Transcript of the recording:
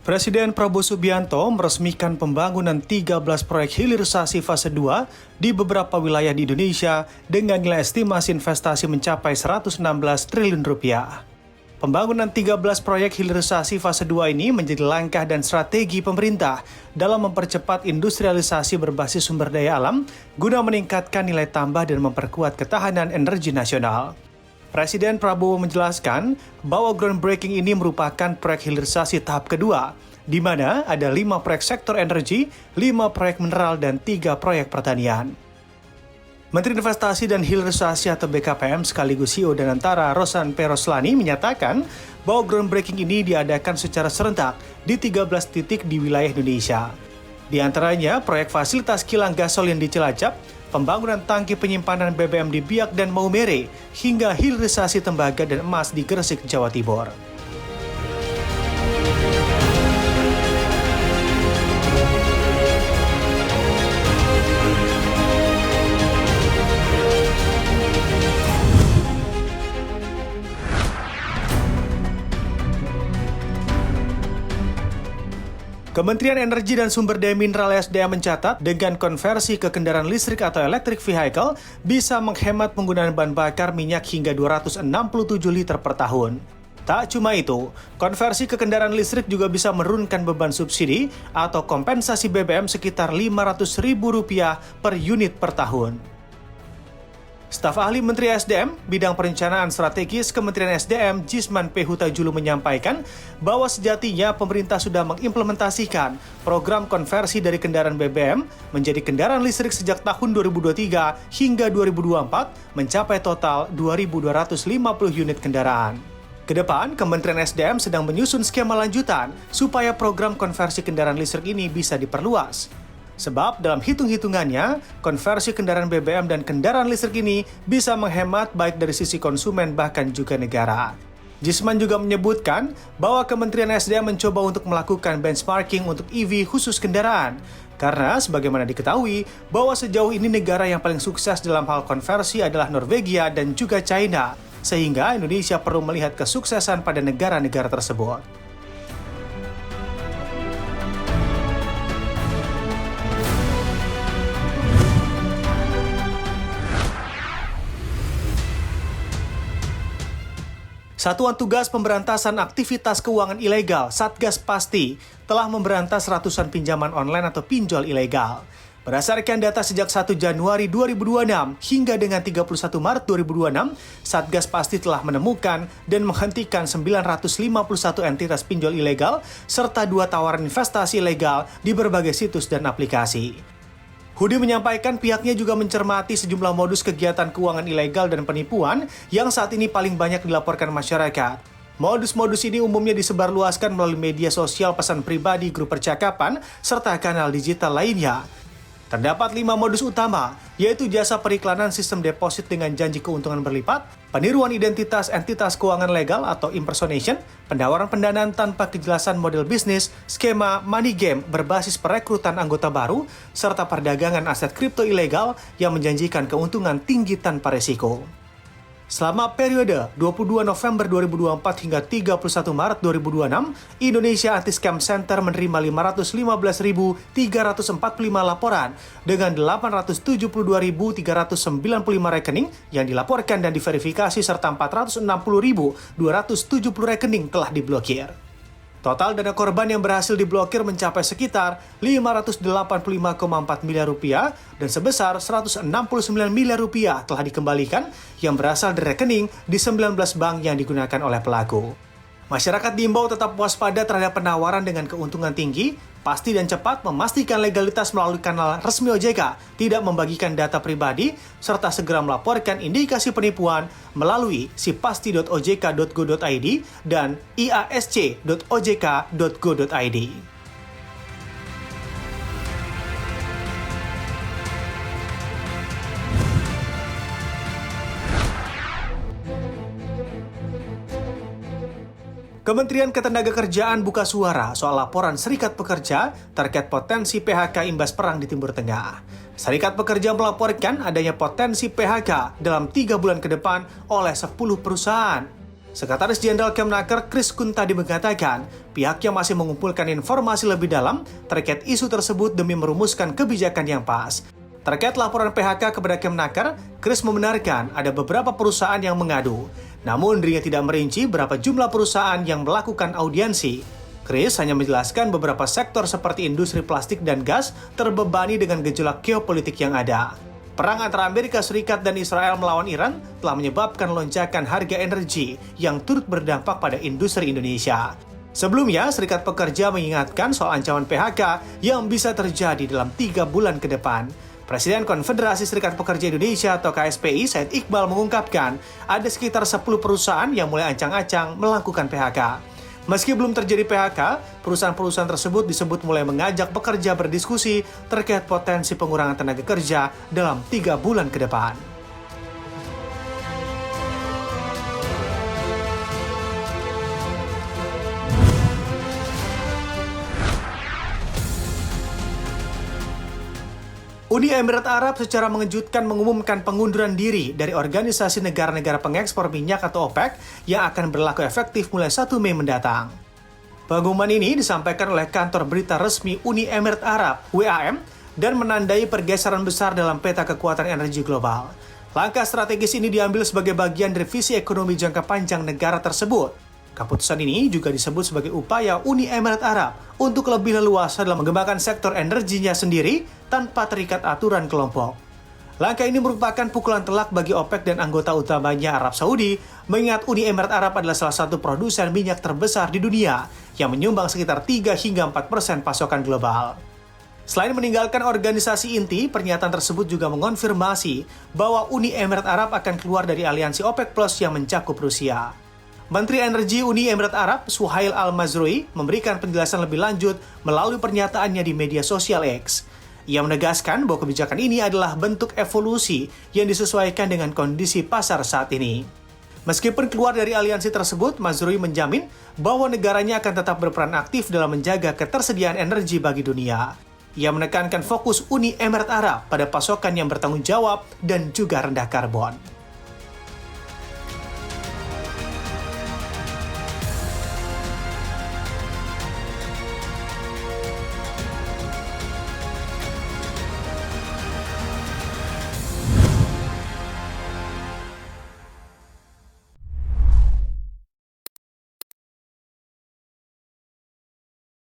Presiden Prabowo Subianto meresmikan pembangunan 13 proyek hilirisasi fase 2 di beberapa wilayah di Indonesia dengan nilai estimasi investasi mencapai 116 triliun rupiah. Pembangunan 13 proyek hilirisasi fase 2 ini menjadi langkah dan strategi pemerintah dalam mempercepat industrialisasi berbasis sumber daya alam guna meningkatkan nilai tambah dan memperkuat ketahanan energi nasional. Presiden Prabowo menjelaskan bahwa groundbreaking ini merupakan proyek hilirisasi tahap kedua, di mana ada 5 proyek sektor energi, 5 proyek mineral, dan 3 proyek pertanian. Menteri Investasi dan Hilirisasi atau BKPM sekaligus CEO Danantara Rosan P. Roslani menyatakan bahwa groundbreaking ini diadakan secara serentak di 13 titik di wilayah Indonesia. Di antaranya proyek fasilitas kilang gasolin di Cilacap, pembangunan tangki penyimpanan BBM di Biak dan Maumere, hingga hilirisasi tembaga dan emas di Gresik, Jawa Timur. Kementerian Energi dan Sumber Daya Mineral SDM mencatat dengan konversi ke kendaraan listrik atau electric vehicle bisa menghemat penggunaan bahan bakar minyak hingga 267 liter per tahun. Tak cuma itu, konversi ke kendaraan listrik juga bisa menurunkan beban subsidi atau kompensasi BBM sekitar Rp500.000 per unit per tahun. Staf ahli Menteri SDM, Bidang Perencanaan Strategis Kementerian SDM, Jisman P. Huta-Julu menyampaikan bahwa sejatinya pemerintah sudah mengimplementasikan program konversi dari kendaraan BBM menjadi kendaraan listrik sejak tahun 2023 hingga 2024 mencapai total 2.250 unit kendaraan. Kedepan, Kementerian SDM sedang menyusun skema lanjutan supaya program konversi kendaraan listrik ini bisa diperluas. Sebab dalam hitung-hitungannya, konversi kendaraan BBM dan kendaraan listrik ini bisa menghemat baik dari sisi konsumen bahkan juga negara. Jisman juga menyebutkan bahwa Kementerian SDM mencoba untuk melakukan benchmarking untuk EV khusus kendaraan. Karena sebagaimana diketahui bahwa sejauh ini negara yang paling sukses dalam hal konversi adalah Norwegia dan juga China. Sehingga Indonesia perlu melihat kesuksesan pada negara-negara tersebut. Satuan Tugas Pemberantasan Aktivitas Keuangan Ilegal Satgas Pasti telah memberantas ratusan pinjaman online atau pinjol ilegal. Berdasarkan data sejak 1 Januari 2026 hingga dengan 31 Maret 2026, Satgas Pasti telah menemukan dan menghentikan 951 entitas pinjol ilegal serta 2 tawaran investasi ilegal di berbagai situs dan aplikasi. Hudi menyampaikan pihaknya juga mencermati sejumlah modus kegiatan keuangan ilegal dan penipuan yang saat ini paling banyak dilaporkan masyarakat. Modus-modus ini umumnya disebarluaskan melalui media sosial, pesan pribadi, grup percakapan, serta kanal digital lainnya. Terdapat 5 modus utama, yaitu jasa periklanan sistem deposit dengan janji keuntungan berlipat, peniruan identitas entitas keuangan legal atau impersonation, penawaran pendanaan tanpa kejelasan model bisnis, skema money game berbasis perekrutan anggota baru, serta perdagangan aset kripto ilegal yang menjanjikan keuntungan tinggi tanpa resiko. Selama periode 22 November 2024 hingga 31 Maret 2026, Indonesia Anti-Scam Center menerima 515.345 laporan dengan 872.395 rekening yang dilaporkan dan diverifikasi serta 460.270 rekening telah diblokir. Total dana korban yang berhasil diblokir mencapai sekitar Rp585,4 miliar dan sebesar Rp169 miliar telah dikembalikan yang berasal dari rekening di 19 bank yang digunakan oleh pelaku. Masyarakat diimbau tetap waspada terhadap penawaran dengan keuntungan tinggi, pasti dan cepat, memastikan legalitas melalui kanal resmi OJK, tidak membagikan data pribadi, serta segera melaporkan indikasi penipuan melalui sipasti.ojk.go.id dan iasc.ojk.go.id. Kementerian Ketenagakerjaan buka suara soal laporan Serikat Pekerja terkait potensi PHK imbas perang di Timur Tengah. Serikat Pekerja melaporkan adanya potensi PHK dalam 3 bulan ke depan oleh 10 perusahaan. Sekretaris Jenderal Kemnaker Kris Kuntadi mengatakan pihaknya masih mengumpulkan informasi lebih dalam terkait isu tersebut demi merumuskan kebijakan yang pas. Terkait laporan PHK kepada Kemnaker, Kris membenarkan ada beberapa perusahaan yang mengadu. Namun dirinya tidak merinci berapa jumlah perusahaan yang melakukan audiensi. Kris hanya menjelaskan beberapa sektor seperti industri plastik dan gas terbebani dengan gejolak geopolitik yang ada. Perang antara Amerika Serikat dan Israel melawan Iran telah menyebabkan lonjakan harga energi yang turut berdampak pada industri Indonesia. Sebelumnya, Serikat Pekerja mengingatkan soal ancaman PHK yang bisa terjadi dalam 3 bulan ke depan. Presiden Konfederasi Serikat Pekerja Indonesia atau KSPI, Said Iqbal mengungkapkan ada sekitar 10 perusahaan yang mulai ancang-ancang melakukan PHK. Meski belum terjadi PHK, perusahaan-perusahaan tersebut disebut mulai mengajak pekerja berdiskusi terkait potensi pengurangan tenaga kerja dalam 3 bulan ke depan. Uni Emirat Arab secara mengejutkan mengumumkan pengunduran diri dari Organisasi Negara-Negara Pengekspor Minyak atau OPEC yang akan berlaku efektif mulai 1 Mei mendatang. Pengumuman ini disampaikan oleh kantor berita resmi Uni Emirat Arab (WAM) dan menandai pergeseran besar dalam peta kekuatan energi global. Langkah strategis ini diambil sebagai bagian dari visi ekonomi jangka panjang negara tersebut. Keputusan ini juga disebut sebagai upaya Uni Emirat Arab untuk lebih leluasa dalam mengembangkan sektor energinya sendiri tanpa terikat aturan kelompok. Langkah ini merupakan pukulan telak bagi OPEC dan anggota utamanya Arab Saudi, mengingat Uni Emirat Arab adalah salah satu produsen minyak terbesar di dunia yang menyumbang sekitar 3 hingga 4% pasokan global. Selain meninggalkan organisasi inti, pernyataan tersebut juga mengonfirmasi bahwa Uni Emirat Arab akan keluar dari aliansi OPEC Plus yang mencakup Rusia. Menteri Energi Uni Emirat Arab, Suhail Al-Mazrui, memberikan penjelasan lebih lanjut melalui pernyataannya di media sosial X. Ia menegaskan bahwa kebijakan ini adalah bentuk evolusi yang disesuaikan dengan kondisi pasar saat ini. Meskipun keluar dari aliansi tersebut, Mazrui menjamin bahwa negaranya akan tetap berperan aktif dalam menjaga ketersediaan energi bagi dunia. Ia menekankan fokus Uni Emirat Arab pada pasokan yang bertanggung jawab dan juga rendah karbon.